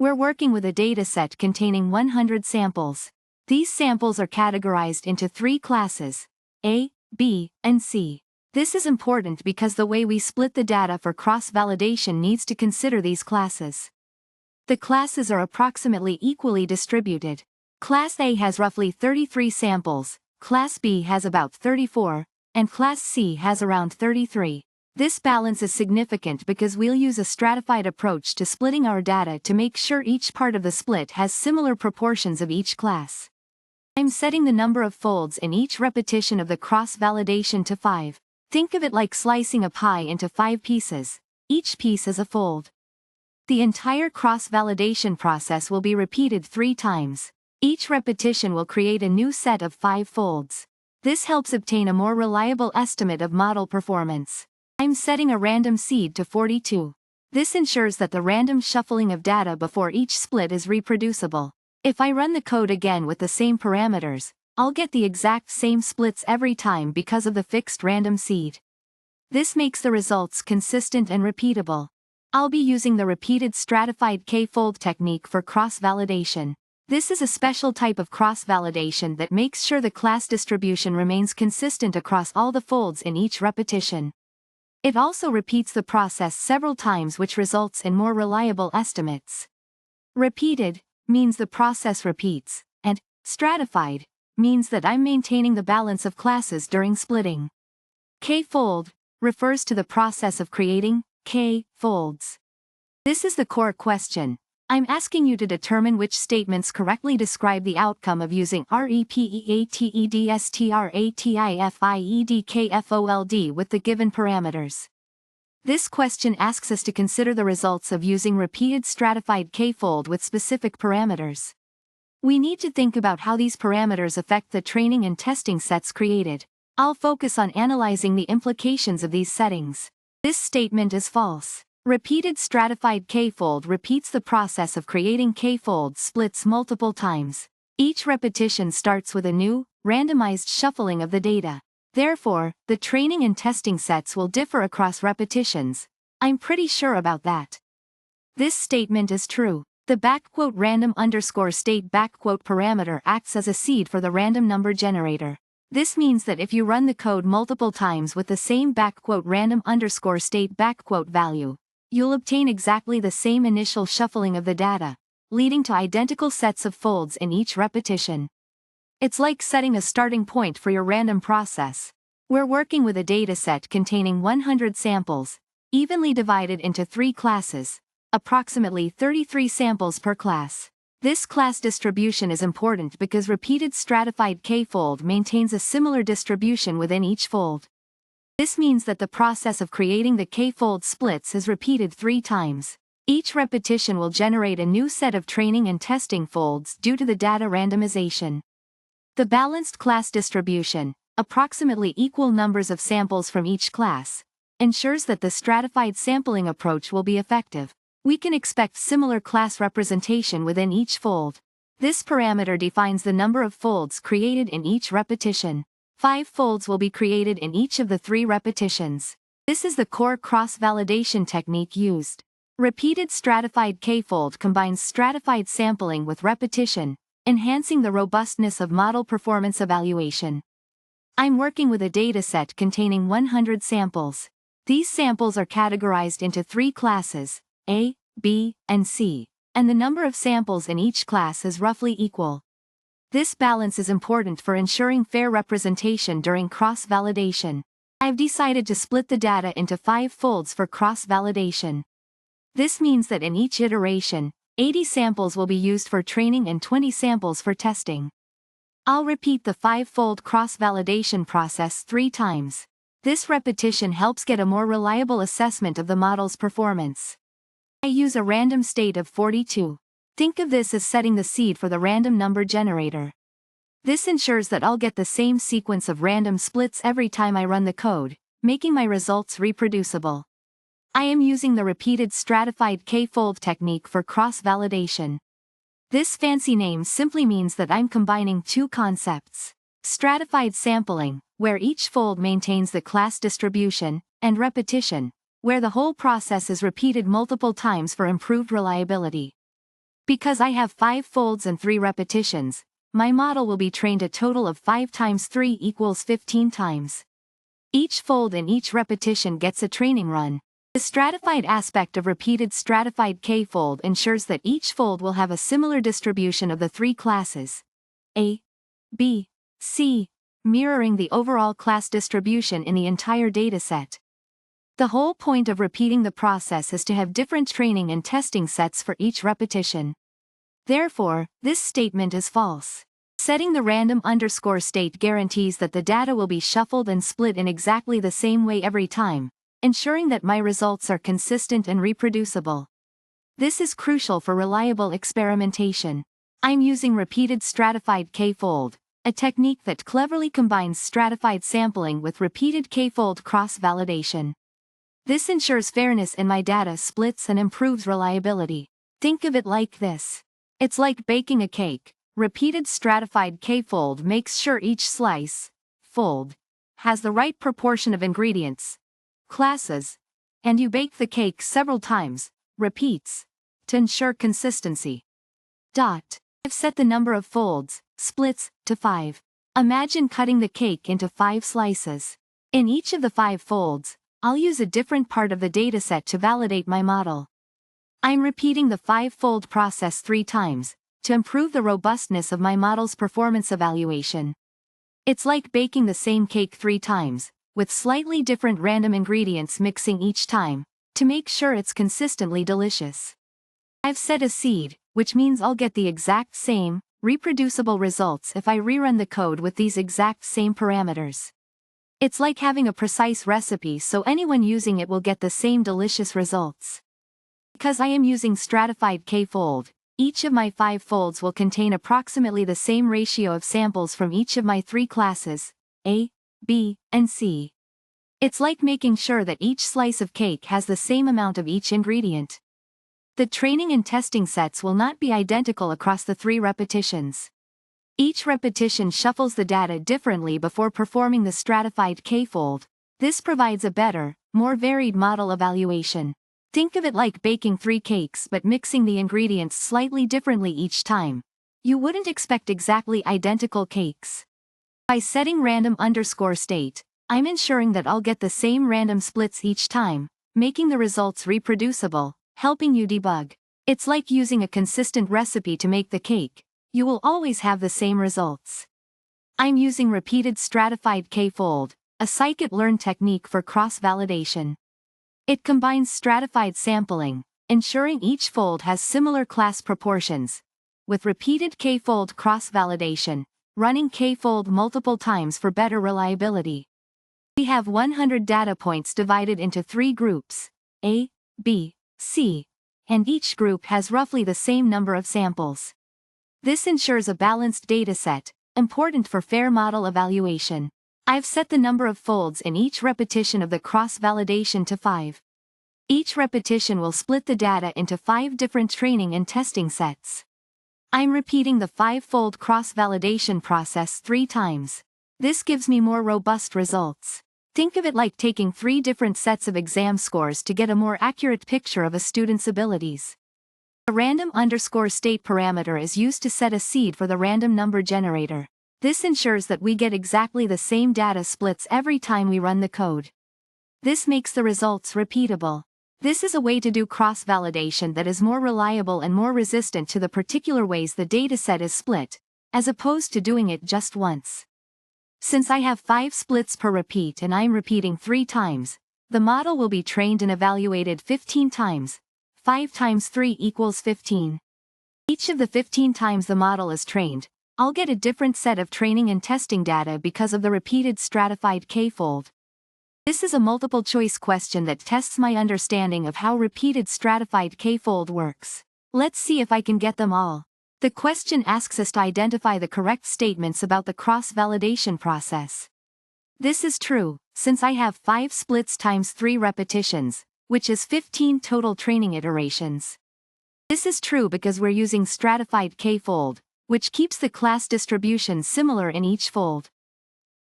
We're working with a dataset containing 100 samples. These samples are categorized into 3 classes: A, B, and C. This is important because the way we split the data for cross-validation needs to consider these classes. The classes are approximately equally distributed. Class A has roughly 33 samples, Class B has about 34, and Class C has around 33. This balance is significant because we'll use a stratified approach to splitting our data to make sure each part of the split has similar proportions of each class. I'm setting the number of folds in each repetition of the cross-validation to 5. Think of it like slicing a pie into 5 pieces. Each piece is a fold. The entire cross-validation process will be repeated 3 times. Each repetition will create a new set of 5 folds. This helps obtain a more reliable estimate of model performance. I'm setting a random seed to 42. This ensures that the random shuffling of data before each split is reproducible. If I run the code again with the same parameters, I'll get the exact same splits every time because of the fixed random seed. This makes the results consistent and repeatable. I'll be using the RepeatedStratifiedKFold technique for cross-validation. This is a special type of cross-validation that makes sure the class distribution remains consistent across all the folds in each repetition. It also repeats the process several times, which results in more reliable estimates. Repeated means the process repeats, and stratified means that I'm maintaining the balance of classes during splitting. K-fold refers to the process of creating K-folds. This is the core question. I'm asking you to determine which statements correctly describe the outcome of using RepeatedStratifiedKFold with the given parameters. This question asks us to consider the results of using RepeatedStratifiedKFold with specific parameters. We need to think about how these parameters affect the training and testing sets created. I'll focus on analyzing the implications of these settings. This statement is false. RepeatedStratifiedKFold repeats the process of creating K-fold splits multiple times. Each repetition starts with a new, randomized shuffling of the data. Therefore, the training and testing sets will differ across repetitions. I'm pretty sure about that. This statement is true. The _random_state parameter acts as a seed for the random number generator. This means that if you run the code multiple times with the same _random_state value, you'll obtain exactly the same initial shuffling of the data, leading to identical sets of folds in each repetition. It's like setting a starting point for your random process. We're working with a dataset containing 100 samples, evenly divided into 3 classes, approximately 33 samples per class. This class distribution is important because RepeatedStratifiedKFold maintains a similar distribution within each fold. This means that the process of creating the K-fold splits is repeated 3 times. Each repetition will generate a new set of training and testing folds due to the data randomization. The balanced class distribution, approximately equal numbers of samples from each class, ensures that the stratified sampling approach will be effective. We can expect similar class representation within each fold. This parameter defines the number of folds created in each repetition. 5 folds will be created in each of the 3 repetitions. This is the core cross-validation technique used. RepeatedStratifiedKFold combines stratified sampling with repetition, enhancing the robustness of model performance evaluation. I'm working with a dataset containing 100 samples. These samples are categorized into 3 classes: A, B, and C, and the number of samples in each class is roughly equal. This balance is important for ensuring fair representation during cross-validation. I've decided to split the data into 5 folds for cross-validation. This means that in each iteration, 80 samples will be used for training and 20 samples for testing. I'll repeat the 5-fold cross-validation process 3 times. This repetition helps get a more reliable assessment of the model's performance. I use a random state of 42. Think of this as setting the seed for the random number generator. This ensures that I'll get the same sequence of random splits every time I run the code, making my results reproducible. I am using the RepeatedStratifiedKFold technique for cross-validation. This fancy name simply means that I'm combining 2 concepts: stratified sampling, where each fold maintains the class distribution, and repetition, where the whole process is repeated multiple times for improved reliability. Because I have 5 folds and 3 repetitions, my model will be trained a total of 5 times 3 equals 15 times. Each fold and each repetition gets a training run. The stratified aspect of repeated stratified K-fold ensures that each fold will have a similar distribution of the 3 classes A, B, C, mirroring the overall class distribution in the entire dataset. The whole point of repeating the process is to have different training and testing sets for each repetition. Therefore, this statement is false. Setting the random underscore state guarantees that the data will be shuffled and split in exactly the same way every time, ensuring that my results are consistent and reproducible. This is crucial for reliable experimentation. I'm using repeated stratified K-fold, a technique that cleverly combines stratified sampling with repeated K-fold cross-validation. This ensures fairness in my data splits and improves reliability. Think of it like this. It's like baking a cake. Repeated stratified K-fold makes sure each slice, fold, has the right proportion of ingredients, classes, and you bake the cake several times, repeats, to ensure consistency. I've set the number of folds, splits, to 5. Imagine cutting the cake into 5 slices. In each of the 5 folds, I'll use a different part of the dataset to validate my model. I'm repeating the 5-fold process 3 times, to improve the robustness of my model's performance evaluation. It's like baking the same cake 3 times, with slightly different random ingredients mixing each time, to make sure it's consistently delicious. I've set a seed, which means I'll get the exact same, reproducible results if I rerun the code with these exact same parameters. It's like having a precise recipe so anyone using it will get the same delicious results. Because I am using stratified K-fold, each of my 5 folds will contain approximately the same ratio of samples from each of my 3 classes, A, B, and C. It's like making sure that each slice of cake has the same amount of each ingredient. The training and testing sets will not be identical across the 3 repetitions. Each repetition shuffles the data differently before performing the stratified K-fold. This provides a better, more varied model evaluation. Think of it like baking 3 cakes but mixing the ingredients slightly differently each time. You wouldn't expect exactly identical cakes. By setting random underscore state, I'm ensuring that I'll get the same random splits each time, making the results reproducible, helping you debug. It's like using a consistent recipe to make the cake. You will always have the same results. I'm using repeated stratified K-fold, a scikit-learn technique for cross-validation. It combines stratified sampling, ensuring each fold has similar class proportions, with repeated K-fold cross-validation, running K-fold multiple times for better reliability. We have 100 data points divided into 3 groups, A, B, C, and each group has roughly the same number of samples. This ensures a balanced dataset, important for fair model evaluation. I've set the number of folds in each repetition of the cross-validation to 5. Each repetition will split the data into 5 different training and testing sets. I'm repeating the 5-fold cross-validation process 3 times. This gives me more robust results. Think of it like taking 3 different sets of exam scores to get a more accurate picture of a student's abilities. A random underscore state parameter is used to set a seed for the random number generator. This ensures that we get exactly the same data splits every time we run the code. This makes the results repeatable. This is a way to do cross-validation that is more reliable and more resistant to the particular ways the dataset is split, as opposed to doing it just once. Since I have 5 splits per repeat and I'm repeating 3 times, the model will be trained and evaluated 15 times. 5 times 3 equals 15. Each of the 15 times the model is trained, I'll get a different set of training and testing data because of the repeated stratified K-fold. This is a multiple-choice question that tests my understanding of how repeated stratified K-fold works. Let's see if I can get them all. The question asks us to identify the correct statements about the cross-validation process. This is true, since I have 5 splits times 3 repetitions, which is 15 total training iterations. This is true because we're using stratified K-fold, which keeps the class distribution similar in each fold.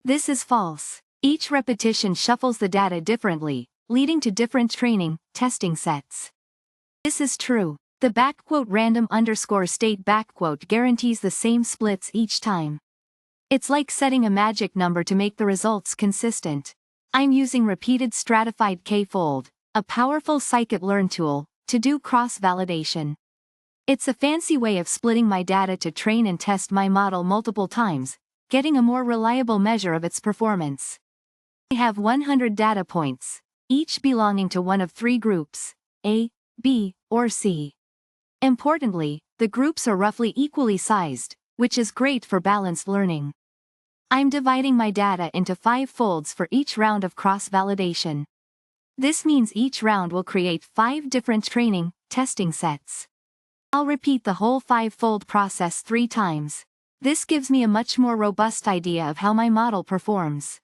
This is false. Each repetition shuffles the data differently, leading to different training, testing sets. This is true. The _random underscore state guarantees the same splits each time. It's like setting a magic number to make the results consistent. I'm using RepeatedStratifiedKFold, a powerful scikit-learn tool, to do cross-validation. It's a fancy way of splitting my data to train and test my model multiple times, getting a more reliable measure of its performance. I have 100 data points, each belonging to one of three groups, A, B, or C. Importantly, the groups are roughly equally sized, which is great for balanced learning. I'm dividing my data into 5 folds for each round of cross-validation. This means each round will create 5 different training, testing sets. I'll repeat the whole 5-fold process 3 times. This gives me a much more robust idea of how my model performs.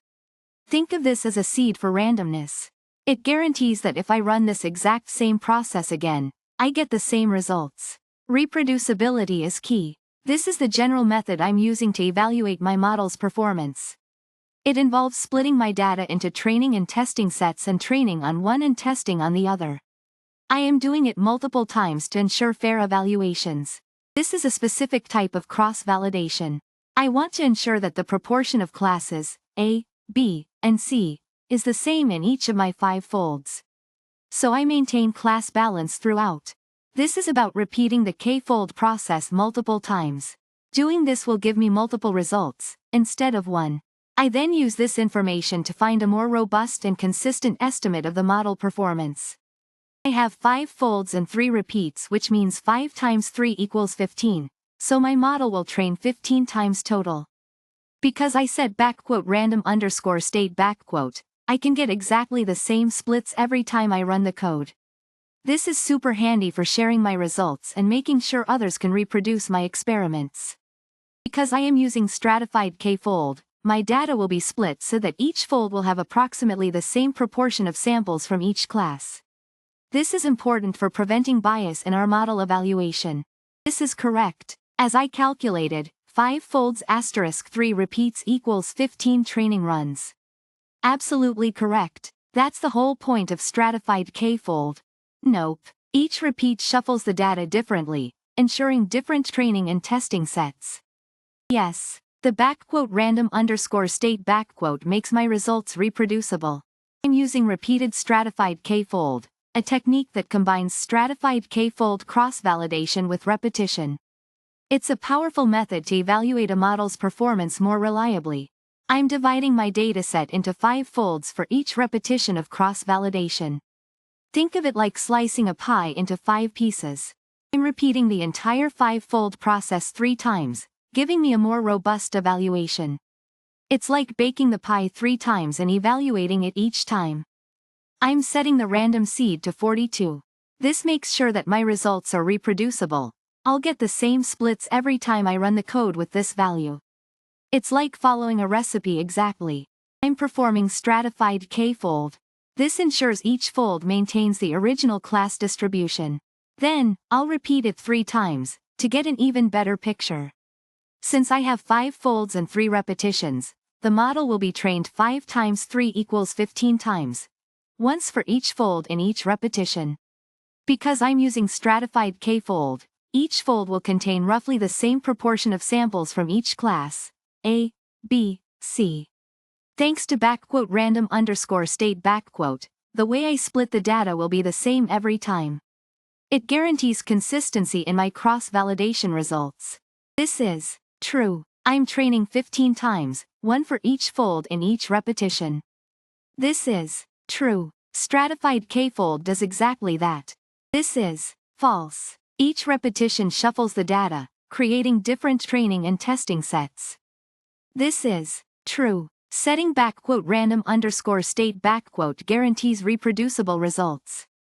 Think of this as a seed for randomness. It guarantees that if I run this exact same process again, I get the same results. Reproducibility is key. This is the general method I'm using to evaluate my model's performance. It involves splitting my data into training and testing sets and training on one and testing on the other. I am doing it multiple times to ensure fair evaluations. This is a specific type of cross-validation. I want to ensure that the proportion of classes, A, B, and C, is the same in each of my 5 folds. So I maintain class balance throughout. This is about repeating the K-fold process multiple times. Doing this will give me multiple results, instead of one. I then use this information to find a more robust and consistent estimate of the model performance. I have 5 folds and 3 repeats, which means 5 times 3 equals 15, so my model will train 15 times total. Because I set _random underscore state _, I can get exactly the same splits every time I run the code. This is super handy for sharing my results and making sure others can reproduce my experiments. Because I am using StratifiedKFold, my data will be split so that each fold will have approximately the same proportion of samples from each class. This is important for preventing bias in our model evaluation. This is correct. As I calculated, 5 folds * 3 repeats equals 15 training runs. Absolutely correct. That's the whole point of StratifiedKFold. Nope. Each repeat shuffles the data differently, ensuring different training and testing sets. Yes, the _random underscore state makes my results reproducible. I'm using RepeatedStratifiedKFold, a technique that combines StratifiedKFold cross-validation with repetition. It's a powerful method to evaluate a model's performance more reliably. I'm dividing my dataset into 5 folds for each repetition of cross-validation. Think of it like slicing a pie into 5 pieces. I'm repeating the entire 5-fold process 3 times, giving me a more robust evaluation. It's like baking the pie 3 times and evaluating it each time. I'm setting the random seed to 42. This makes sure that my results are reproducible. I'll get the same splits every time I run the code with this value. It's like following a recipe exactly. I'm performing StratifiedKFold. This ensures each fold maintains the original class distribution. Then, I'll repeat it 3 times, to get an even better picture. Since I have 5 folds and 3 repetitions, the model will be trained 5 times 3 equals 15 times. Once for each fold in each repetition. Because I'm using StratifiedKFold, each fold will contain roughly the same proportion of samples from each class, A, B, C. Thanks to _random underscore state the way I split the data will be the same every time. It guarantees consistency in my cross-validation results. This is true. I'm training 15 times, 1 for each fold in each repetition. This is true. StratifiedKFold does exactly that. This is false. Each repetition shuffles the data, creating different training and testing sets. This is true. Setting _random underscore state guarantees reproducible results.